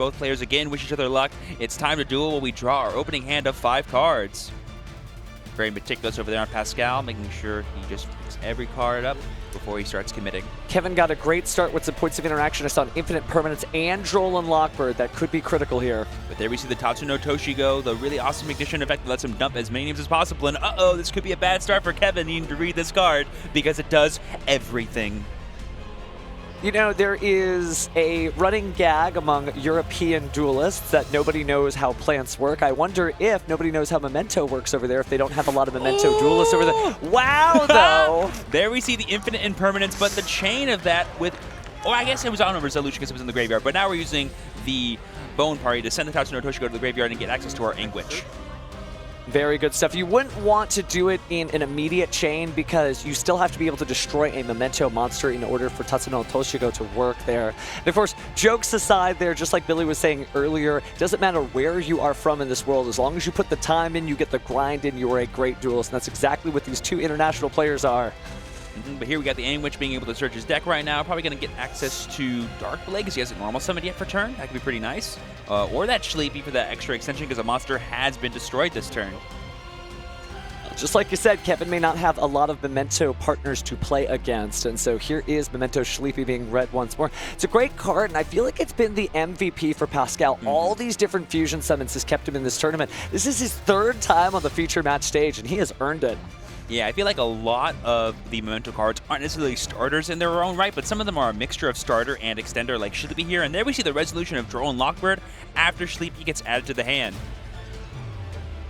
Both players again wish each other luck. It's time to duel while we draw our opening hand of 5 cards. Very meticulous over there on Pascal, making sure he just picks every card up before he starts committing. Kevin got a great start with some points of interaction. I saw an Infinite Permanence and Droll and Lockbird. That could be critical here. But there we see the Tatsuno Toshigo, the really awesome ignition effect that lets him dump as many names as possible. And uh-oh, this could be a bad start for Kevin needing to read this card because it does everything. You know, there is a running gag among European duelists that nobody knows how plants work. I wonder if nobody knows how Memento works over there, if they don't have a lot of Memento duelists over there. Wow, though! There we see the Infinite Impermanence, but the chain of that with... Oh, I guess it was on a resolution because it was in the graveyard, but now we're using the Bone Party to send the Tatsuno Toshigo to the graveyard and get access to our Anguish. Very good stuff. You wouldn't want to do it in an immediate chain because you still have to be able to destroy a Memento monster in order for Tatsuno Toshigo to work there. And of course, jokes aside there, just like Billy was saying earlier, it doesn't matter where you are from in this world. As long as you put the time in, you get the grind in, you are a great duelist. And that's exactly what these two international players are. But here we got the Anguish being able to search his deck right now. Probably going to get access to Dark Blade because he hasn't normal summoned yet for turn. That could be pretty nice. Or that Sleepy for that extra extension because a monster has been destroyed this turn. Just like you said, Kevin may not have a lot of Memento partners to play against, and so here is Memento Sleepy being read once more. It's a great card, and I feel like it's been the MVP for Pascal. All these different fusion summons has kept him in this tournament. This is his 3rd time on the feature match stage, and he has earned it. Yeah, I feel like a lot of the Memento cards aren't necessarily starters in their own right, but some of them are a mixture of starter and extender, like Sleepy here. And there we see the resolution of Droll and Lockbird after Sleepy gets added to the hand.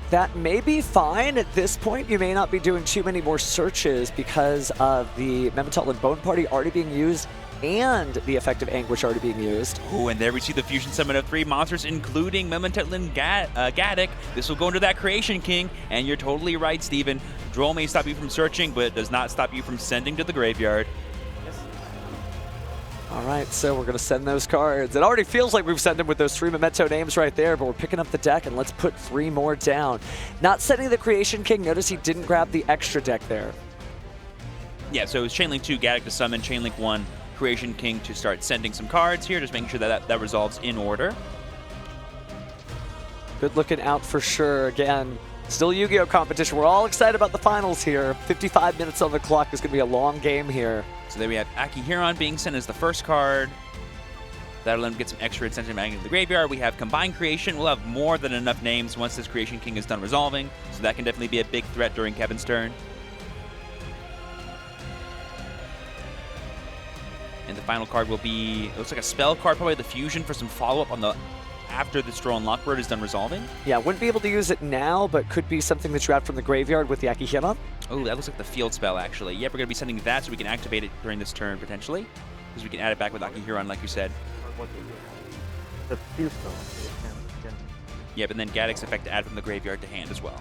That may be fine. At this point, you may not be doing too many more searches because of the Memento and Bone Party already being used and the effective Anguish already being used. Oh, and there we see the fusion summon of 3 monsters, including Memento-Lin Gaddock. This will go into that Creation King, and you're totally right, Steven. Droll may stop you from searching, but it does not stop you from sending to the graveyard. All right, so we're going to send those cards. It already feels like we've sent them with those 3 Memento names right there, but we're picking up the deck, and let's put 3 more down. Not sending the Creation King. Notice he didn't grab the extra deck there. Yeah, so it's Chainlink 2, Gaddock to summon, Chainlink 1, Creation King to start sending some cards here, just making sure that resolves in order. Good looking out for sure. Again, still Yu-Gi-Oh! Competition. We're all excited about the finals here. 55 minutes on the clock is going to be a long game here. So there we have Akihiron being sent as the first card. That'll let him get some extra attention back into the graveyard. We have Combined Creation. We'll have more than enough names once this Creation King is done resolving, so that can definitely be a big threat during Kevin's turn. And the final card will be, it looks like a spell card, probably the fusion for some follow-up on the after the Droll and Lockbird is done resolving. Yeah, wouldn't be able to use it now, but could be something that you have from the graveyard with the Akihiron. Oh, that looks like the field spell, actually. Yep, we're going to be sending that so we can activate it during this turn, potentially. Because we can add it back with Akihiron, like you said. The field spell. Yep, and then Gaddock's effect to add from the graveyard to hand as well.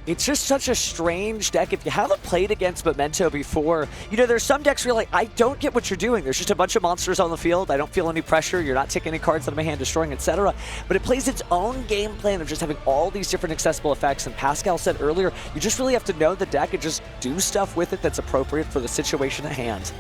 It's just such a strange deck. If you haven't played against Memento before, you know, there's some decks where you're like, I don't get what you're doing. There's just a bunch of monsters on the field. I don't feel any pressure. You're not taking any cards out of my hand, destroying, etc. But it plays its own game plan of just having all these different accessible effects. And Pascal said earlier, you just really have to know the deck and just do stuff with it that's appropriate for the situation at hand.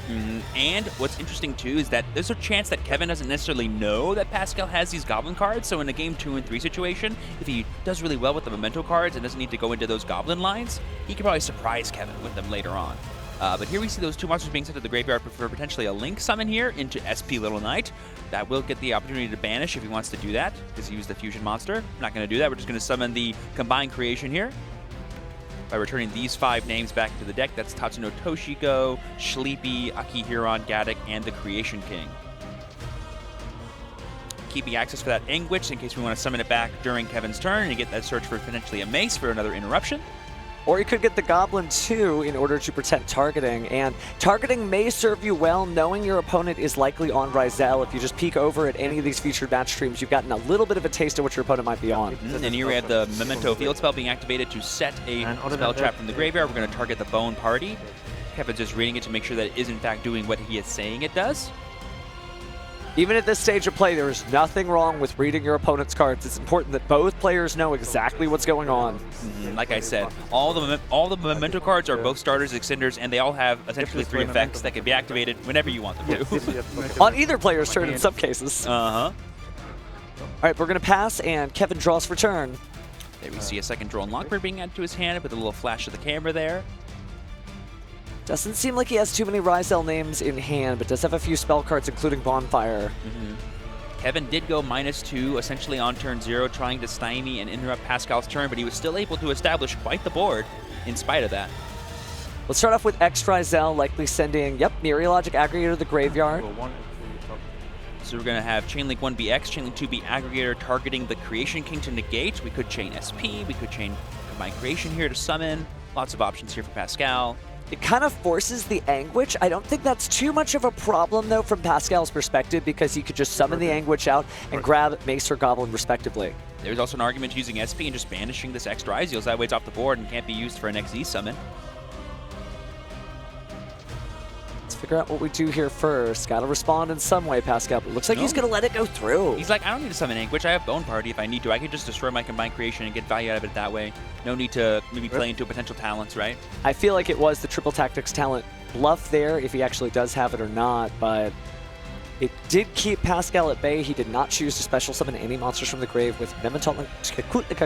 And what's interesting, too, is that there's a chance that Kevin doesn't necessarily know that Pascal has these Goblin cards. So in a game 2 and 3 situation, if he does really well with the Memento cards and doesn't need to go into those Goblin lines, he could probably surprise Kevin with them later on. But here we see those 2 monsters being sent to the graveyard for potentially a Link summon here into SP Little Knight. That will get the opportunity to banish if he wants to do that, because he used the fusion monster. Not going to do that. We're just going to summon the Combined Creation here by returning these 5 names back into the deck. That's Tatsuno Toshigo, Sleepy, Akihiron, Gaddock, and the Creation King. Keeping access for that Anguish in case we want to summon it back during Kevin's turn and get that search for potentially a Mace for another interruption. Or you could get the Goblin too in order to protect targeting. And targeting may serve you well knowing your opponent is likely on Ryzeal. If you just peek over at any of these featured match streams, you've gotten a little bit of a taste of what your opponent might be on. And here we have the Memento field spell being activated to set a spell trap from the graveyard. We're going to target the Bone Party. Kevin's just reading it to make sure that it is in fact doing what he is saying it does. Even at this stage of play, there is nothing wrong with reading your opponent's cards. It's important that both players know exactly what's going on. Like I said, all the Memento cards are both starters, extenders, and they all have essentially 3 effects that can be activated whenever you want them to. On either player's turn in some cases. right, we're going to pass, and Kevin draws for turn. There we see a second Droll Lockbird being added to his hand with a little flash of the camera there. Doesn't seem like he has too many Ryzeal names in hand, but does have a few spell cards, including Bonfire. Kevin did go -2, essentially on turn 0, trying to stymie and interrupt Pascal's turn, but he was still able to establish quite the board in spite of that. Let's start off with X Ryzeal, likely sending, Myriologic Aggregator to the graveyard. So we're going to have Chainlink 1BX, Chainlink 2B Aggregator targeting the Creation King to negate. We could chain SP, we could chain Combined Creation here to summon. Lots of options here for Pascal. It kind of forces the Anguish. I don't think that's too much of a problem, though, from Pascal's perspective, because he could just summon the Anguish out and grab Mace or Goblin, respectively. There's also an argument to using SP and just banishing this X Ryzeal, so that way it's off the board and can't be used for an XZ summon. Let's figure out what we do here first. Got to respond in some way, Pascal, but looks like he's going to let it go through. He's like, I don't need to summon Anguish. I have Bone Party if I need to. I could just destroy my Combined Creation and get value out of it that way. No need to maybe play into potential talents, right? I feel like it was the Triple Tactics talent bluff there, if he actually does have it or not, but it did keep Pascal at bay. He did not choose to special summon any monsters from the grave with Memento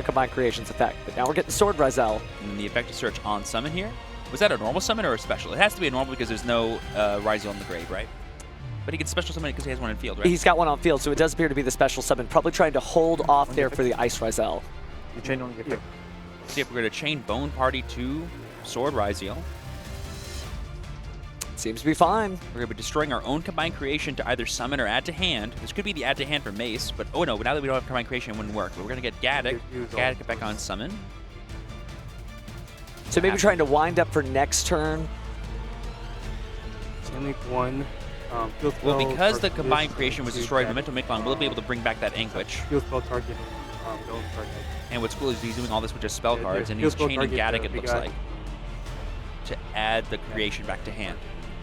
Combined Creations effect, but now we're getting Sword Ryzeal. And the effective search on summon here. Was that a normal summon or a special? It has to be a normal because there's no Ryzeal in the grave, right? But he can special summon it because he has one in field, right? He's got one on field, so it does appear to be the special summon. Probably trying to hold off there for the Ice Ryzeal. You chain on the effect. See if we're going to chain Bone Party to Sword Ryzeal. Seems to be fine. We're going to be destroying our own Combined Creation to either summon or add to hand. This could be the add to hand for Mace, but oh no, now that we don't have Combined Creation, it wouldn't work. But we're going to get Gaddock. Gaddock back on summon. So maybe trying to wind up for next turn. Chainlink 1. Well, because the Combined Creation was destroyed, Memento Miklon will be able to bring back that Anguish. Field spell target. Don't target. And what's cool is he's doing all this with just spell cards, and Field he's spell chaining target, Gaddock, it looks like, to add the creation back to hand.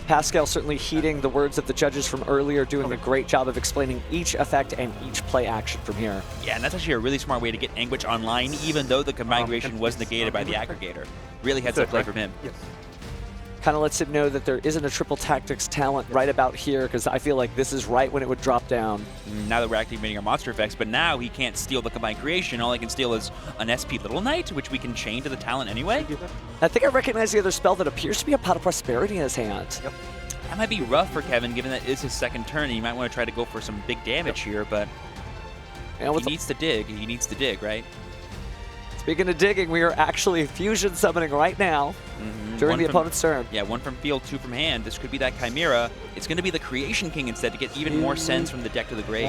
Pascal certainly heeding the words of the judges from earlier, doing a great job of explaining each effect and each play action from here. Yeah, and that's actually a really smart way to get Anguish online, even though the Combined Creation was negated by the Aggregator. Really heads up play from him. Yes. Kind of lets him know that there isn't a Triple Tactics talent right about here, because I feel like this is right when it would drop down. Now that we're activating our monster effects, but now he can't steal the Combined Creation. All he can steal is an SP Little Knight, which we can chain to the talent anyway. I think I recognize the other spell that appears to be a Pot of Prosperity in his hand. Yep. That might be rough for Kevin, given that it is his second turn, and he might want to try to go for some big damage here, but he needs to dig. He needs to dig, right? Speaking of digging, we are actually fusion summoning right now during the opponent's turn. Yeah, 1 from field, 2 from hand. This could be that Chimera. It's going to be the Creation King instead to get even more sends from the deck to the grave.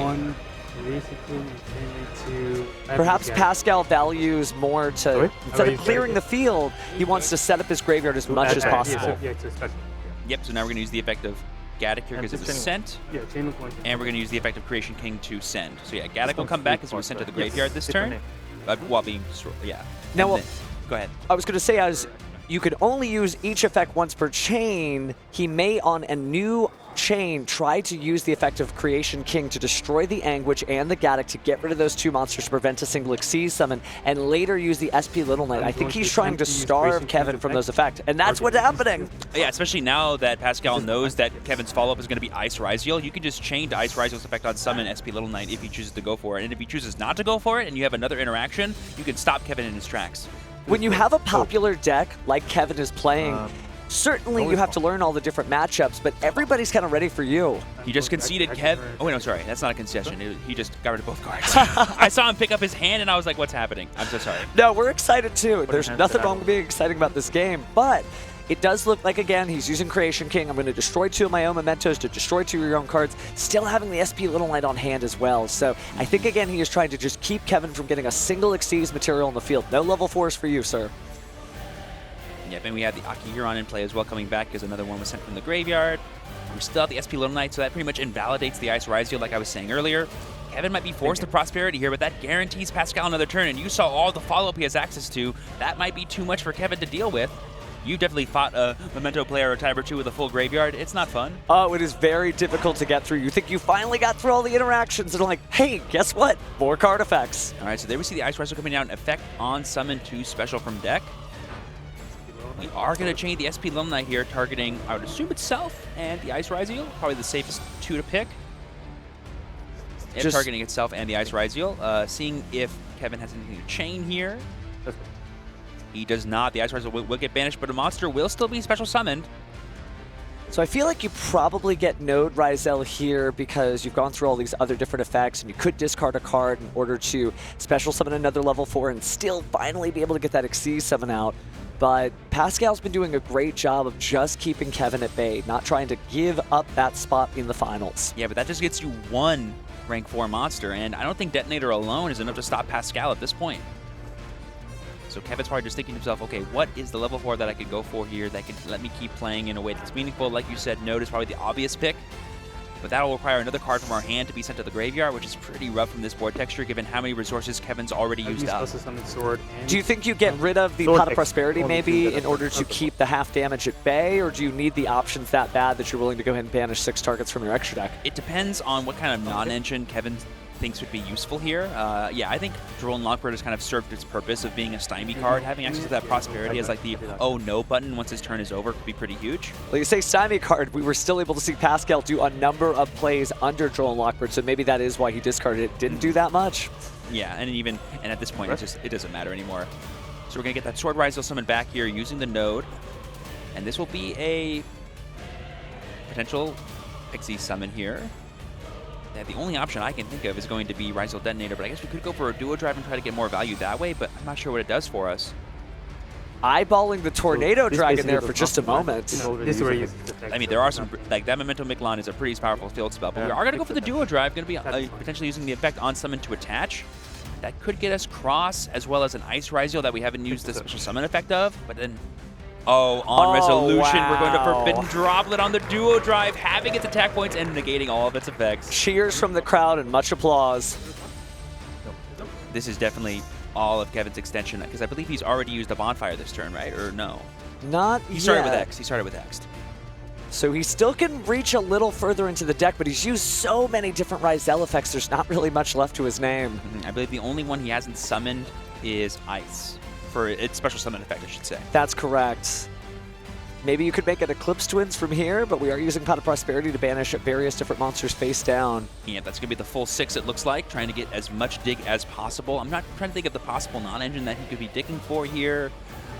Perhaps Pascal values more to, instead of clearing the field, he wants to set up his graveyard as much as possible. Yeah, it's a special. Yep, so now we're going to use the effect of Gaddock here because it was sent. Yeah, chain of 1. And we're going to use the effect of Creation King to send. So yeah, Gaddock will come back as he was sent to the graveyard this turn. While being, yeah. Now, well, go ahead. I was going to say, as you could only use each effect once per chain, he may on a new chain try to use the effect of Creation King to destroy the Anguish and the Gaddock to get rid of those 2 monsters to prevent a single Xyz summon, and later use the SP Little Knight. I think he's trying to starve Kevin from those effects, and that's what's happening. Yeah, especially now that Pascal knows that Kevin's follow-up is going to be Ice Ryzeal. You can just chain to Ice Ryzeal's effect on summon SP Little Knight if he chooses to go for it, and if he chooses not to go for it and you have another interaction, you can stop Kevin in his tracks. When you have a popular deck like Kevin is playing, certainly you have to learn all the different matchups, but everybody's kind of ready for you. He just conceded Kev. Oh, wait, no, sorry. That's not a concession. He just got rid of both cards. I saw him pick up his hand, and I was like, what's happening? I'm so sorry. No, we're excited, too. There's nothing wrong with being exciting about this game, but it does look like, again, he's using Creation King. I'm going to destroy 2 of my own mementos to destroy 2 of your own cards, still having the SP Little Knight on hand as well. So I think, again, he is trying to just keep Kevin from getting a single Xyz material in the field. No level 4s for you, sir. Yep, and we have the Akihiron in play as well coming back because another one was sent from the graveyard. We still have the SP Little Knight, so that pretty much invalidates the Ice Ryzeal like I was saying earlier. Kevin might be forced to Prosperity here, but that guarantees Pascal another turn, and you saw all the follow-up he has access to. That might be too much for Kevin to deal with. You definitely fought a Memento player or Tiber 2 with a full graveyard. It's not fun. Oh, it is very difficult to get through. You think you finally got through all the interactions, and like, hey, guess what? More card effects. All right, so there we see the Ice Ryzeal coming down. Effect on summon 2 special from deck. We are going to chain the SP Little Knight here, targeting, I would assume, itself and the Ice Ryzeal. Probably the safest 2 to pick. Just targeting itself and the Ice Ryzeal. Seeing if Kevin has anything to chain here. That's good. He does not. The Ice Ryzeal will get banished, but a monster will still be special summoned. So I feel like you probably get Node Ryzeal here because you've gone through all these other different effects, and you could discard a card in order to special summon another level 4 and still finally be able to get that Xyz summon out. But Pascal's been doing a great job of just keeping Kevin at bay, not trying to give up that spot in the finals. Yeah, but that just gets you one rank 4 monster, and I don't think Detonator alone is enough to stop Pascal at this point. So Kevin's probably just thinking to himself, okay, what is the level 4 that I could go for here that could let me keep playing in a way that's meaningful? Like you said, Node is probably the obvious pick, but that'll require another card from our hand to be sent to the graveyard, which is pretty rough from this board texture given how many resources Kevin's already used up. Sword and Do you think you get rid of the Sword Pot of X, Prosperity all the maybe things that in are order to perfect. keep the half damage at bay, or do you need the options that bad that you're willing to go ahead and banish 6 targets from your extra deck? It depends on what kind of non-engine Kevin thinks would be useful here. Yeah, I think Duel and Lockbird has kind of served its purpose of being a stymie card. Having access to that Prosperity as like the oh no button once his turn is over could be pretty huge. Well, you say stymie card, we were still able to see Pascal do a number of plays under Joel and Lockbird, so maybe that is why he discarded it. Didn't do that much. Yeah, and at this point, it doesn't matter anymore. So we're gonna get that Sword Ryzeal summon back here using the Node, and this will be a potential Xyz summon here. Yeah, the only option I can think of is going to be Ryzeal Detonator, but I guess we could go for a Duo Drive and try to get more value that way, but I'm not sure what it does for us. Eyeballing the Tornado This Dragon basically there does for just a nothing, right? moment. This is where you I mean, there are some, like that Memento Miquelon is a pretty powerful field spell, but we are going to go for the Duo Drive, going to be potentially using the effect on summon to attach. That could get us Cross, as well as an Ice Ryzeal that we haven't used the special summon effect of, but then, on Resolution, we're going to wow. Forbidden Droplet on the Duo Drive, having its attack points and negating all of its effects. Cheers from the crowd and much applause. This is definitely all of Kevin's extension, because I believe he's already used a Bonfire this turn, right? Or no? Not He started with yet. X. He started with X. So he still can reach a little further into the deck, but he's used so many different Ryzeal effects, there's not really much left to his name. I believe the only one he hasn't summoned is Ice, for its special summon effect, I should say. That's correct. Maybe you could make it Eclipse Twins from here, but we are using Pot of Prosperity to banish various different monsters face down. Yeah, that's going to be the full 6, it looks like, trying to get as much dig as possible. I'm not trying to think of the possible non-engine that he could be digging for here.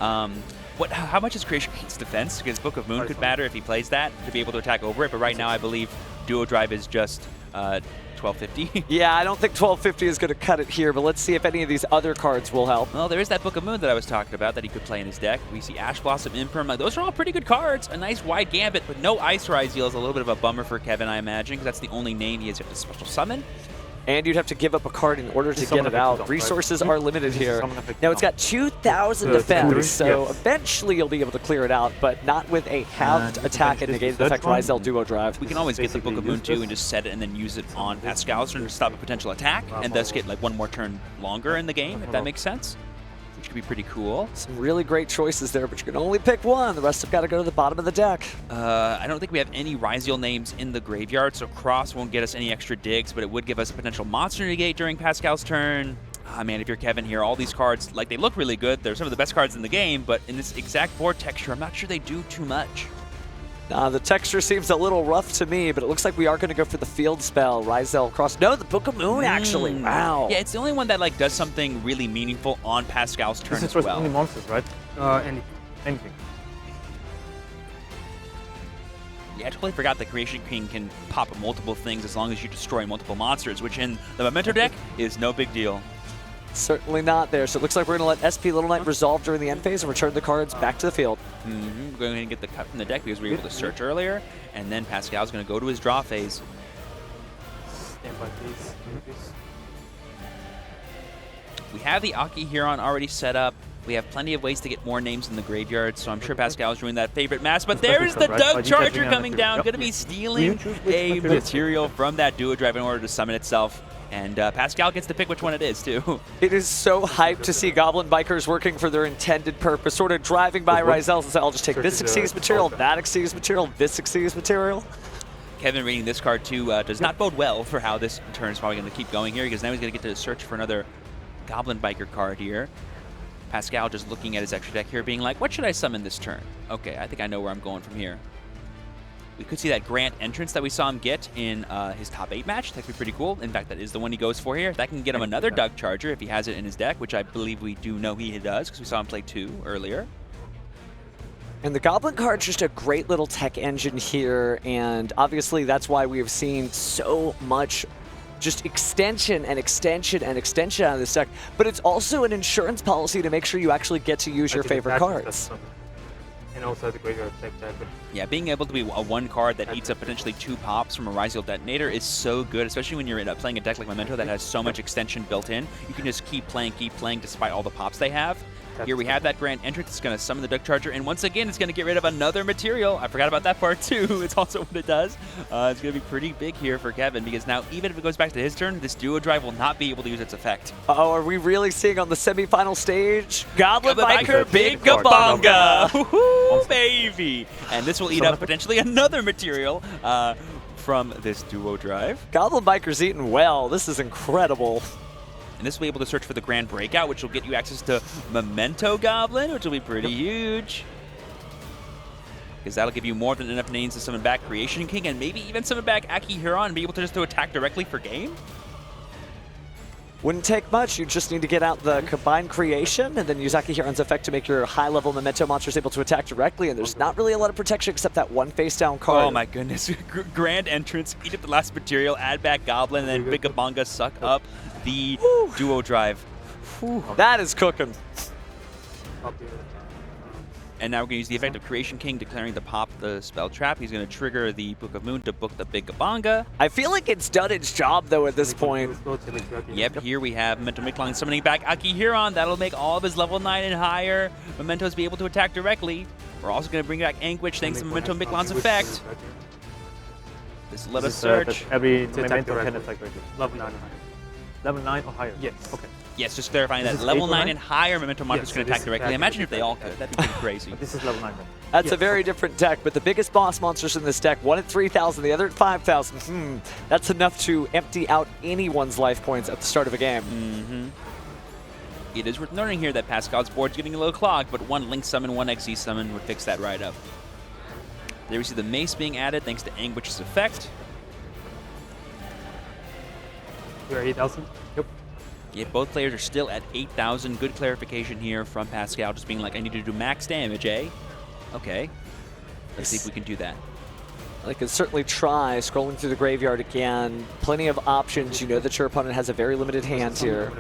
How much is Creation against defense? Because Book of Moon could matter if he plays that to be able to attack over it, but right now I believe Duo Drive is just 1250. Yeah, I don't think 1250 is going to cut it here, but let's see if any of these other cards will help. Well, there is that Book of Moon that I was talking about that he could play in his deck. We see Ash Blossom, Imperm. Like, those are all pretty good cards. A nice wide gambit, but no Ice Ryzeal is a little bit of a bummer for Kevin, I imagine, because that's the only name he has yet to special summon. And you'd have to give up a card in order to get it out. Resources are limited here. Now it's got 2,000 defense, so eventually you'll be able to clear it out, but not with a halved attack and negated effect Ryzeal Duo Drive. We can always get the Book of Moon too and just set it and then use it on Pascal's turn to stop a potential attack and thus get like one more turn longer in the game, if that makes sense. Which could be pretty cool. Some really great choices there, but you can only pick one. The rest have got to go to the bottom of the deck. I don't think we have any Ryzeal names in the graveyard, so Cross won't get us any extra digs, but it would give us a potential monster negate during Pascal's turn. Ah, man, if you're Kevin here, all these cards, like, they look really good. They're some of the best cards in the game, but in this exact board texture, I'm not sure they do too much. The texture seems a little rough to me, but it looks like we are going to go for the field spell. Ryzeal Cross. No, the Book of Moon, actually. Wow. Yeah, it's the only one that like does something really meaningful on Pascal's turn This as is for well. only monsters, right? Anything. Yeah, I totally forgot that Creation King can pop multiple things as long as you destroy multiple monsters, which in the Memento deck is no big deal. Certainly not there. So it looks like we're going to let SP Little Knight resolve during the end phase and return the cards back to the field. We're going to get the cut from the deck because we were able to search earlier, and then Pascal's going to go to his draw phase. Stand by, please. We have the Aki Huron already set up. We have plenty of ways to get more names in the graveyard, so I'm sure Pascal's doing that favorite mass. But there's the Doug Charger coming down, going to be stealing a material from that Duo Drive in order to summon itself. And Pascal gets to pick which one it is, too. It is so hyped to see Goblin Bikers working for their intended purpose, sort of driving by Ryzeal and say, I'll just take this Xyz material, that Xyz material, this Xyz material. Kevin reading this card, too, does not bode well for how this turn is probably going to keep going here, because now he's going to get to search for another Goblin Biker card here. Pascal just looking at his extra deck here, being like, what should I summon this turn? Okay, I think I know where I'm going from here. We could see that Grant entrance that we saw him get in his top 8 match. That could be pretty cool. In fact, that is the one he goes for here. That can get him another Doug Charger if he has it in his deck, which I believe we do know he does because we saw him play 2 earlier. And the Goblin card's just a great little tech engine here, and obviously that's why we have seen so much just extension and extension and extension out of this deck. But it's also an insurance policy to make sure you actually get to use your favorite cards. And also the graveyard effect that would... Yeah, being able to be a 1 card that eats up potentially 2 pops from a Ryzeal detonator is so good, especially when you're playing a deck like Memento that has so much extension built in. You can just keep playing despite all the pops they have. Here we have that Grand Entrance. It's going to summon the Duck Charger, and once again, it's going to get rid of another material. I forgot about that part too. It's also what it does. It's going to be pretty big here for Kevin, because now even if it goes back to his turn, this Duo Drive will not be able to use its effect. Uh-oh, are we really seeing on the semifinal stage? Goblin Biker, Big Gabonga! Woohoo, baby! And this will eat up potentially another material from this Duo Drive. Goblin Biker's eating well. This is incredible. And this will be able to search for the Grand Breakout, which will get you access to Memento Goblin, which will be pretty huge. Because that'll give you more than enough names to summon back Creation King, and maybe even summon back Aki Huron and be able to just to attack directly for game. Wouldn't take much. You just need to get out the Combined Creation and then use Aki Huron's effect to make your high-level Memento monsters able to attack directly, and there's not really a lot of protection except that one face-down card. Oh my goodness. Grand Entrance, eat up the last material, add back Goblin, and then Big Gabonga suck up the Duo Drive. Whew. That is cooking. And now we're going to use the effect of Creation King, declaring to pop the spell trap. He's going to trigger the Book of Moon to book the Big Gabonga. I feel like it's done its job, though, at this point. Yep, here we have Memento Miklon summoning back Aki Huron. That'll make all of his level 9 and higher Mementos be able to attack directly. We're also going to bring back Anguish thanks to Memento Miklon's effect. This let us search. Every Memento can attack directly. Level 9 or higher. Level 9 or higher? Yes. Okay. Yes, just clarifying that level 9 and higher Memento monsters can attack directly. Imagine if they all could. That'd be pretty crazy. But this is level 9 then. That's a very different deck, but the biggest boss monsters in this deck, one at 3,000, the other at 5,000. That's enough to empty out anyone's life points at the start of a game. It is worth noting here that Pascal's board's getting a little clogged, but one Link summon, one XZ summon would fix that right up. There we see the Mace being added thanks to Anguish's effect. You're 8,000? Yep. Yeah, both players are still at 8,000. Good clarification here from Pascal, just being like, I need to do max damage, eh? Okay. Let's see if we can do that. I can certainly try scrolling through the graveyard again. Plenty of options. You know that your opponent has a very limited hand here.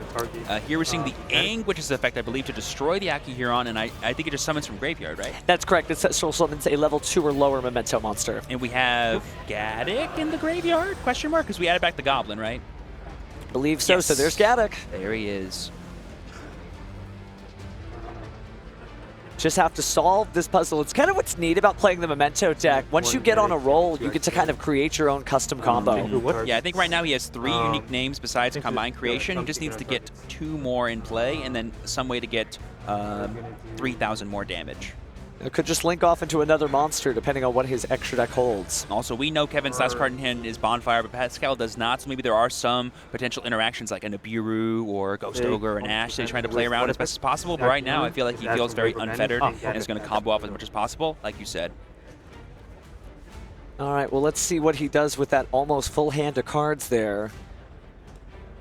Here we're seeing the Anguish's effect, I believe, to destroy the Aki Huron, and I think it just summons from graveyard, right? That's correct. It still summons a level 2 or lower Memento monster. And we have Gaddock in the graveyard? Question mark? Because we added back the Goblin, right? Believe so. Yes. So there's Gaddock. There he is. Just have to solve this puzzle. It's kind of what's neat about playing the Memento deck. Once you get on a roll, you get to kind of create your own custom combo. Yeah, I think right now he has 3 unique names besides Combined Creation. He just needs to get 2 more in play and then some way to get 3,000 more damage. It could just link off into another monster depending on what his extra deck holds. Also, we know Kevin's last card in hand is Bonfire, but Pascal does not, so maybe there are some potential interactions like a Nibiru or a Ghost Ogre or an Ash that he's trying to play around as best as possible, but right now I feel like he feels very unfettered and is going to combo off as much as possible, like you said. All right, well, let's see what he does with that almost full hand of cards there.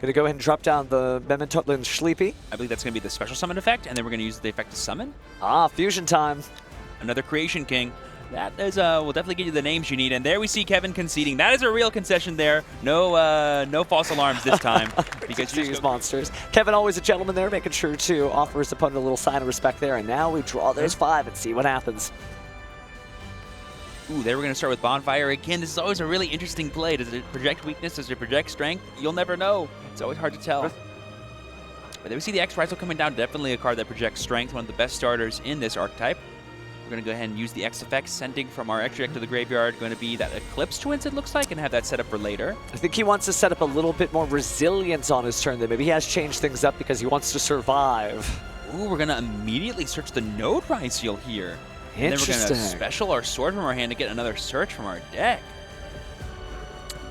Going to go ahead and drop down the Memento Sleepy. I believe that's going to be the special summon effect, and then we're going to use the effect to summon. Ah, fusion time. Another Creation King. That is, will definitely get you the names you need. And there we see Kevin conceding. That is a real concession there. No, no false alarms this time. Because you use monsters. Kevin always a gentleman there, making sure to offer his opponent a little sign of respect there. And now we draw those 5 and see what happens. Ooh, there we're going to start with Bonfire. Again, this is always a really interesting play. Does it project weakness? Does it project strength? You'll never know. It's always hard to tell. But there we see the X-Ryzeal coming down. Definitely a card that projects strength. One of the best starters in this archetype. We're going to go ahead and use the X effect, sending from our extra deck to the graveyard. Going to be that Eclipse Twins, it looks like, and have that set up for later. I think he wants to set up a little bit more resilience on his turn. Then maybe he has changed things up because he wants to survive. Ooh, we're going to immediately search the Node Ryzeal here. And then we're going to special our sword from our hand to get another search from our deck.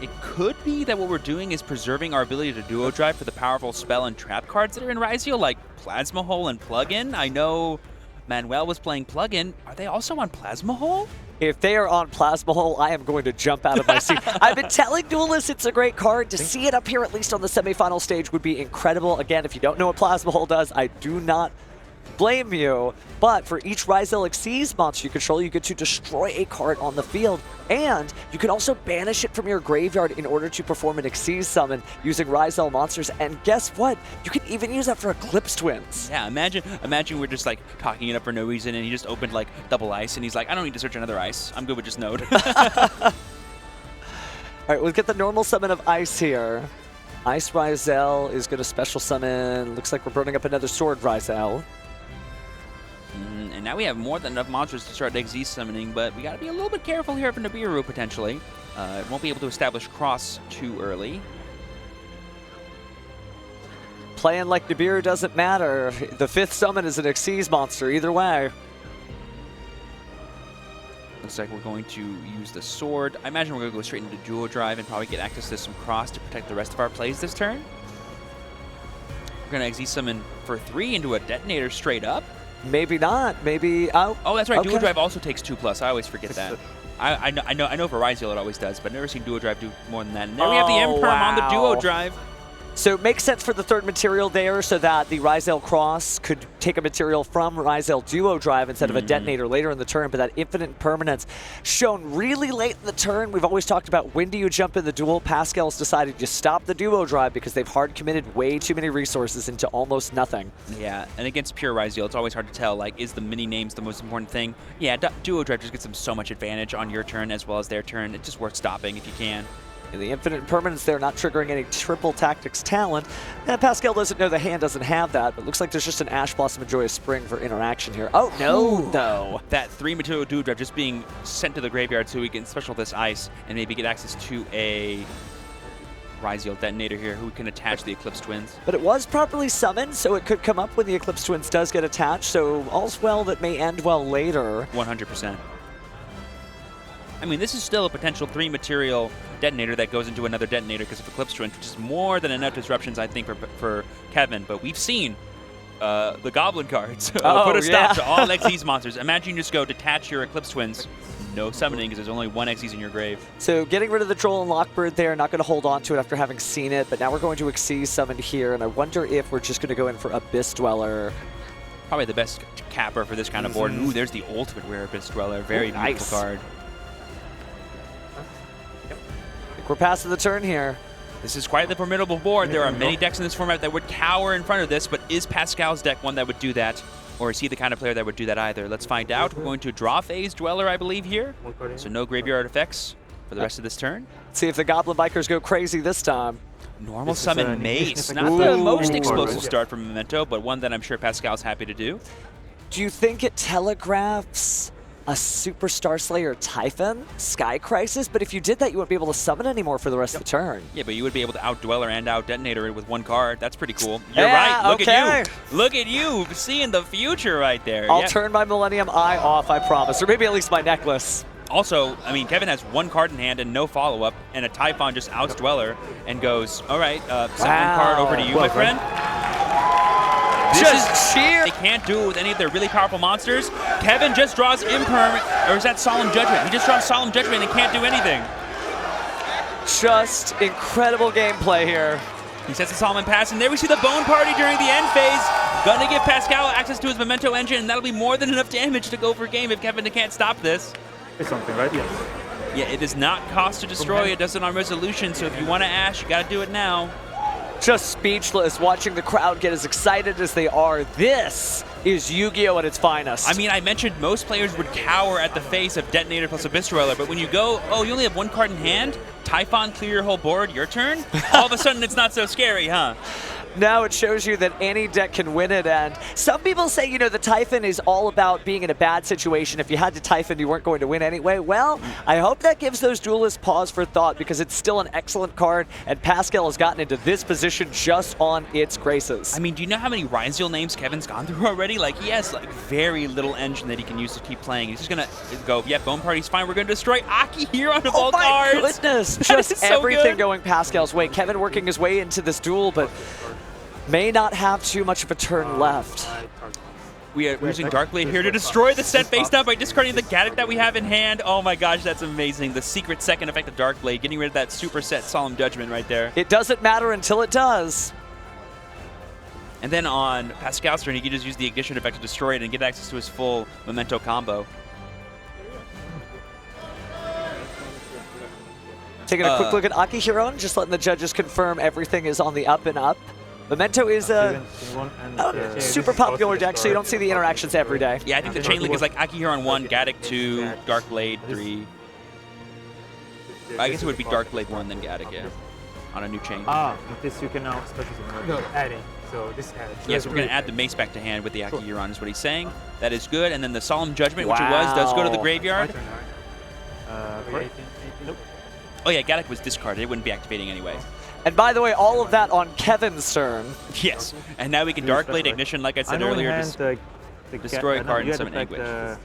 It could be that what we're doing is preserving our ability to duo drive for the powerful spell and trap cards that are in Ryzeal, like Plasma Hole and Plugin. I know Manuel was playing plug-in. Are they also on Plasma Hole? If they are on Plasma Hole, I am going to jump out of my seat. I've been telling duelists it's a great card. To see it up here, at least on the semifinal stage, would be incredible. Again, if you don't know what Plasma Hole does, I do not blame you. But for each Ryzeal Xyz monster you control, you get to destroy a card on the field. And you can also banish it from your graveyard in order to perform an Xyz summon using Ryzeal monsters. And guess what? You can even use that for Eclipse Twins. Yeah, imagine we're just like talking it up for no reason and he just opened like double ice and he's like, I don't need to search another ice. I'm good with just Node. All right, we'll get the normal summon of Ice here. Ice Ryzeal is going to special summon. Looks like we're burning up another Sword Ryzeal. And now we have more than enough monsters to start XZ summoning, but we got to be a little bit careful here for Nibiru, potentially. It won't be able to establish cross too early. Playing like Nibiru doesn't matter. The 5th summon is an Xyz monster, either way. Looks like we're going to use the sword. I imagine we're going to go straight into dual drive and probably get access to some cross to protect the rest of our plays this turn. We're going to XZ summon for 3 into a detonator straight up. Maybe not. Maybe. Oh, that's right. Okay. Dual drive also takes 2+. I always forget that. I know for Ryzeal it always does, but I've never seen dual drive do more than that. And there we have the Imperm on the duo drive. So it makes sense for the 3rd material there so that the Ryzeal Cross could take a material from Ryzeal Duo Drive instead of a detonator later in the turn, but that infinite permanence shown really late in the turn. We've always talked about when do you jump in the duel. Pascal's decided to stop the Duo Drive because they've hard committed way too many resources into almost nothing. Yeah, and against pure Ryzeal, it's always hard to tell, like, is the mini names the most important thing? Yeah, Duo Drive just gets them so much advantage on your turn as well as their turn. It's just worth stopping if you can. And the infinite permanence there, not triggering any triple tactics talent. And Pascal doesn't know the hand doesn't have that, but looks like there's just an Ash Blossom and Joyous Spring for interaction here. Oh, no, though. That 3 material duo drive just being sent to the graveyard so we can special this ice and maybe get access to a Ryzeal detonator here who can attach the Eclipse Twins. But it was properly summoned, so it could come up when the Eclipse Twins does get attached, so all's well that may end well later. 100%. I mean, this is still a potential 3 material detonator that goes into another detonator because of Eclipse Twins, which is more than enough disruptions, I think, for Kevin. But we've seen the Goblin cards put a stop to all Xyz monsters. Imagine you just go detach your Eclipse Twins. No summoning because there's only 1 Xyz in your grave. So getting rid of the Troll and Lockbird there, not going to hold on to it after having seen it, but now we're going to Xyz summon here, and I wonder if we're just going to go in for Abyss Dweller. Probably the best capper for this kind of board. Ooh, there's the ultimate rare Abyss Dweller. Very beautiful card. We're passing the turn here. This is quite the formidable board. There are many decks in this format that would cower in front of this, but is Pascal's deck one that would do that? Or is he the kind of player that would do that either? Let's find out. We're going to draw phase Dweller, I believe, here. So no graveyard effects for the rest of this turn. Let's see if the Goblin Bikers go crazy this time. Normal summon Mace. Not the most explosive start from Memento, but one that I'm sure Pascal's happy to do. Do you think it telegraphs a Superstar Slayer Typhon, Sky Crisis? But if you did that, you wouldn't be able to summon anymore for the rest of the turn. Yeah, but you would be able to out-Dweller and out-Detonator it with 1 card. That's pretty cool. You're right. Look at you. Look at you seeing the future right there. I'll turn my Millennium Eye off, I promise. Or maybe at least my necklace. Also, I mean, Kevin has 1 card in hand and no follow-up, and a Typhon just outs Dweller and goes, all right, second card over to you, my friend. Just cheer! They can't do it with any of their really powerful monsters. Kevin just draws Imperm, or is that Solemn Judgment? He just draws Solemn Judgment and can't do anything. Just incredible gameplay here. He sets the Solemn Pass, and there we see the Bone Party during the end phase. Gonna give Pascal access to his Memento engine, and that'll be more than enough damage to go for game if Kevin can't stop this. It's something, right? Yes. Yeah, it does not cost to destroy. It does it on resolution, so if you want to Ash, you gotta do it now. Just speechless watching the crowd get as excited as they are. This is Yu-Gi-Oh! At its finest. I mean, I mentioned most players would cower at the face of Detonator plus Abyss Dweller, but when you go, oh, you only have 1 card in hand? Typhon, clear your whole board, your turn? All of a sudden, it's not so scary, huh? Now it shows you that any deck can win it, and some people say, you know, the Typhon is all about being in a bad situation. If you had to Typhon, you weren't going to win anyway. Well, I hope that gives those duelists pause for thought, because it's still an excellent card, and Pascal has gotten into this position just on its graces. I mean, do you know how many Ryzeal names Kevin's gone through already? Like, he has like very little engine that he can use to keep playing. He's just gonna go, yeah, Bone Party's fine. We're gonna destroy Aki here on all cards. Oh my goodness! Just everything going Pascal's way. Kevin working his way into this duel, but may not have too much of a turn left. We are using Dark Blade here to destroy the set face down by discarding the Gadget that we have in hand. Oh my gosh, that's amazing. The secret second effect of Dark Blade, getting rid of that super set Solemn Judgment right there. It doesn't matter until it does. And then on Pascal's turn, he can just use the Ignition effect to destroy it and get access to his full Memento combo. Taking a quick look at Akihiron, just letting the judges confirm everything is on the up and up. Memento is a super popular deck, so you don't see the interactions every day. Yeah, I think the chain link is like Akihiron 1, Gaddock 2, Dark Blade 3. I guess it would be Dark Blade 1, then Gaddock, yeah, on a new chain. With this you can now special summon. No, adding. So this added. Yes, we're going to add the mace back to hand with the Akihiron is what he's saying. That is good. And then the Solemn Judgment, which it was, does go to the graveyard. Nope. Oh yeah, Gaddock was discarded. It wouldn't be activating anyway. And by the way, all of that on Kevin's turn. Yes. And now we can Dark Blade Ignition, like I said earlier, just destroy a card and summon Anguish.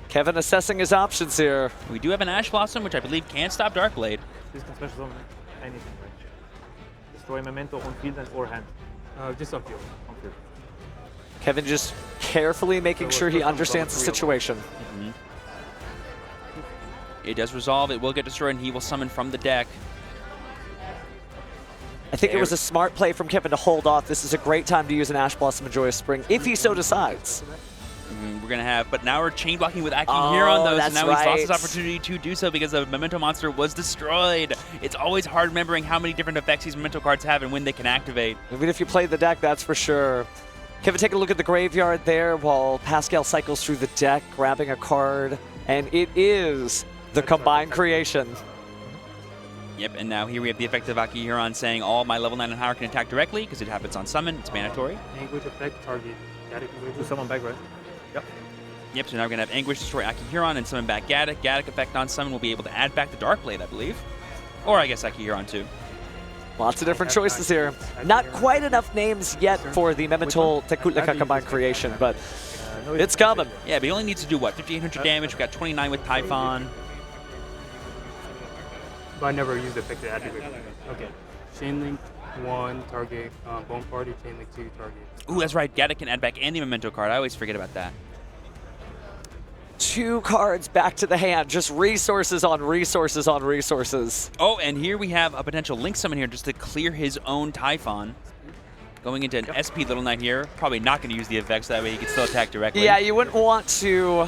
Kevin assessing his options here. We do have an Ash Blossom, which I believe can stop Dark Blade. This can special summon anything, right? Destroy Memento on field and or hand. Just on field. On field. Kevin just carefully making sure he understands the situation. It does resolve, it will get destroyed, and he will summon from the deck. I think it was a smart play from Kevin to hold off. This is a great time to use an Ash Blossom and Joyous Spring, if he so decides. We're going to have, but now we're chain blocking with Akihiron, though, so now he's lost his opportunity to do so because the Memento monster was destroyed. It's always hard remembering how many different effects these Memento cards have and when they can activate. Even if you play the deck, that's for sure. Kevin, take a look at the graveyard there while Pascal cycles through the deck, grabbing a card, and it is the Combined Creation. Yep, and now here we have the effect of Akihiron saying all my level 9 and higher can attack directly because it happens on summon, it's mandatory. Anguish effect, target Gaddock. To summon back, right? Yep. Yep, so now we're going to have Anguish destroy Akihiron and summon back Gaddock. Gaddock effect on summon will be able to add back the Dark Blade, I believe. Or I guess Akihiron too. Lots of different choices here. Not quite enough names yet for the Memento Tekutleka Combined Creation, but it's coming. Yeah, but he only needs to do what? 5,800 damage. We got 29 with Typhon. But I never used the effect to activate. Okay. Chain Link 1, target Bone Party, Chain Link 2, target. Ooh, that's right. Gaddock can add back any Memento card. I always forget about that. 2 cards back to the hand. Just resources on resources on resources. Oh, and here we have a potential Link summon here just to clear his own Typhon. Going into an SP Little Knight here. Probably not going to use the effects, so that way he can still attack directly. Yeah, you wouldn't want to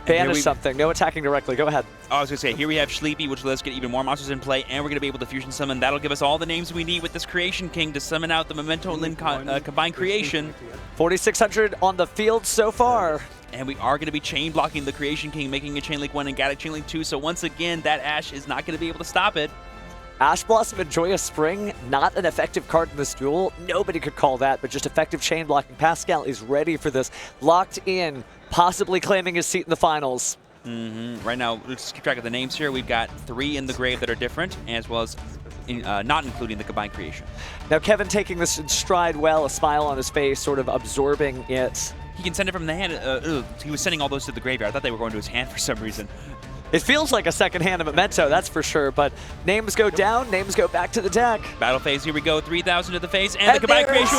banish something. No attacking directly. Go ahead. Oh, I was going to say, here we have Sleepy, which lets us get even more monsters in play, and we're going to be able to fusion summon. That'll give us all the names we need with this Creation King to summon out the Memento Link Combined Creation. 4,600 on the field so far. And we are going to be chain blocking the Creation King, making a Chain Link 1 and Gaddock Chain Link 2. So once again, that Ash is not going to be able to stop it. Ash Blossom and Joyous Spring, not an effective card in this duel. Nobody could call that, but just effective chain blocking. Pascal is ready for this. Locked in, possibly claiming his seat in the finals. Right now, let's keep track of the names here. We've got 3 in the grave that are different, as well as not including the Combined Creation. Now, Kevin taking this in stride well, a smile on his face, sort of absorbing it. He can send it from the hand. He was sending all those to the graveyard. I thought they were going to his hand for some reason. It feels like a second hand of Memento, that's for sure, but names go down, names go back to the deck. Battle phase, here we go. 3,000 to the face, and the Combined Creation